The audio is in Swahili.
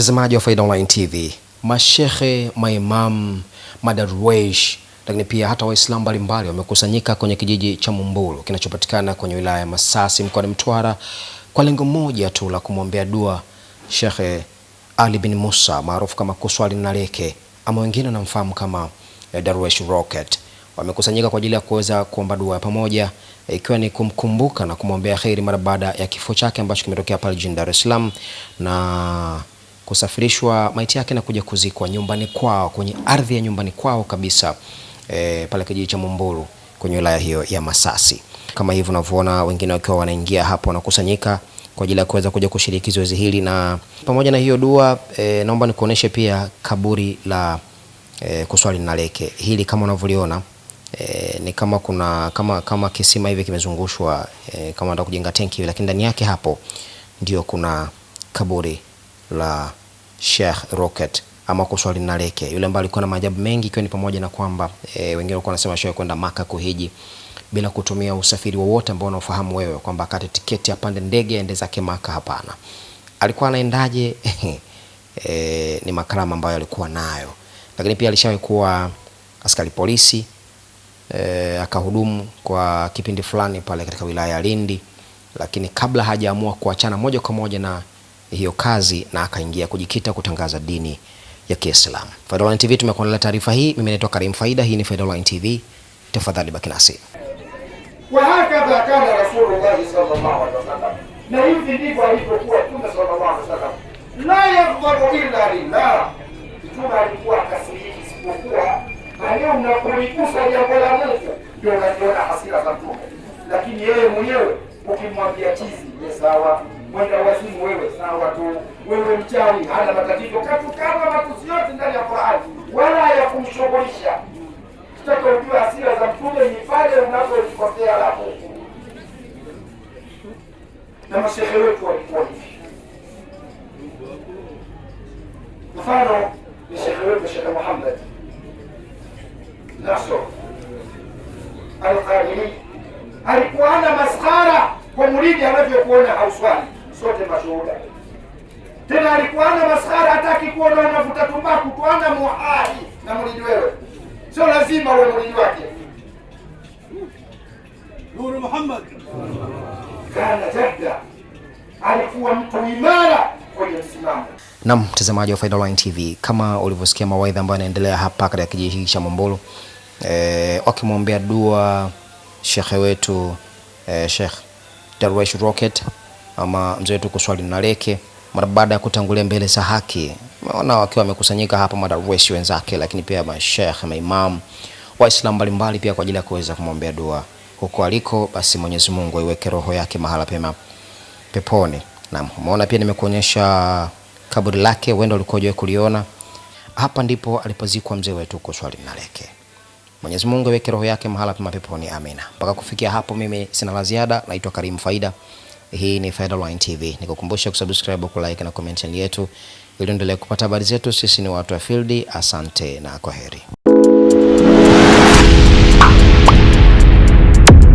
Mtazamaji wa Faida Online TV, mashehe, maimam, madarwesh, lakini pia hata Waislamu mbalimbali wamekusanyika kwenye kijiji cha Mumbulu kinachopatikana kwenye wilaya ya Masasi mkoani Mtwara kwa lengo moja tu la kumwombea dua Sheikh Ali bin Musa maarufu kama Kuswali Naleke, ama wengine wanamfahamu kama Darwesh Rocket. Wamekusanyika kwa ajili ya kuweza kuomba dua pamoja, ikiwa ni kumkumbuka na kumwombea kheri mara baada ya kifo chake ambacho kimetokea pale jijini Dar es Salaam, na kusafirishwa maiti yake na kuja kuzikwa nyumbani kwao, kwenye ardhi ya nyumbani kwao kabisa, pale kijiji cha Mumbulu kwenye wilaya hiyo ya Masasi. Kama hivyo unavyoona, wengine wakiwa wanaingia hapo na kusanyika kwa ajili ya kuweza kuja kushiriki zoezi hili. Na pamoja na hiyo dua, naomba nikuoneshe pia kaburi la Kuswali Naleke. Hili kama unavyoliona, ni kama kuna kama kisima hivi kimezungushwa, kama nataka kujenga tenki, lakini ndani yake hapo ndio kuna kaburi la Sheikh Rocket ama Kuswali Naleke, yule ambaye alikuwa na maajabu mengi, ikiwa ni pamoja na kwamba wengine walikuwa wanasema Sheikh kwenda Maka kuhiji bila kutumia usafiri wowote ambao unaofahamu wewe, kwamba akate tiketi apande ndege aende zake Maka. Hapana, alikuwa anaendaje? Ni makarama ambayo alikuwa nayo, lakini pia alishawahi kuwa askari polisi, akahudumu kwa kipindi fulani pale katika wilaya ya Lindi, lakini kabla hajaamua kuachana moja kwa moja na hiyo kazi, na akaingia kujikita kutangaza dini ya Kiislamu. Faida Online TV tumekuandalia taarifa hii. Mimi naitwa Karim Faida, hii ni Faida Online TV. Tafadhali baki nasi. Wa hakadha kana Rasulullah sallallahu alaihi wasallam, na hivi ndivyo alivyokuwa Mtume sallallahu alaihi wasallam, la yaghdhabu illa lillah. Mtume alikuwa akasiriki isipokuwa leo mnapolikusa jambo la Mungu ndio unajiona hasira za Mtume, lakini yeye mwenyewe ukimwambia chizi ni sawa, mwenda wazimu wewe sawa tu, wewe mchawi hana matatizo, katukana matusi yote ndani ya Qur'ani wala ya kumshughulisha. Tutaka ujue hasira za Mtume ni pale unapojikosea la Mungu. Na mashehe wetu walikuwa hivi. Mfano ni shehe wetu Sheikh Muhammad Nasr Al-Qadiri, alikuwa ana maskhara kwa muridi anavyokuona hauswali, sote mashuhuda. Tena alikuwa ana maskhara, hataki kuona unavuta tumbaku, tuana muhali na muridi wewe, sio lazima uwe muridi wake. Nuru Muhammad kana jadda, alikuwa mtu imara kwenye msimamo. Na mtazamaji wa Faida Online TV, kama ulivyosikia mawaidha ambayo yanaendelea hapa katika kijiji cha Mumbulu, wakimwombea dua shekhe wetu Sheikh Darwesh Rocket ama mzee wetu Kuswali Naleke, mara baada ya kutangulia mbele za haki. Unaona wakiwa wamekusanyika hapa madarwesh wenzake, lakini pia masheikh, maimam, Waislamu mbalimbali pia kwa ajili ya kuweza kumwombea dua huko aliko. Basi Mwenyezi Mungu aiweke roho yake mahala pema peponi. Na umeona pia nimekuonyesha kaburi lake, wendo ulikoje kuliona. Hapa ndipo alipozikwa mzee wetu Kuswali Naleke. Mwenyezi Mungu aweke roho yake mahala pema peponi, amina. Mpaka kufikia hapo mimi sina la ziada. Naitwa Karim Faida, hii ni Faida Online TV. Nikukumbusha kusubscribe, ku like na comment yetu ili endelee kupata habari zetu. Sisi ni watu wa field. Asante na kwaheri.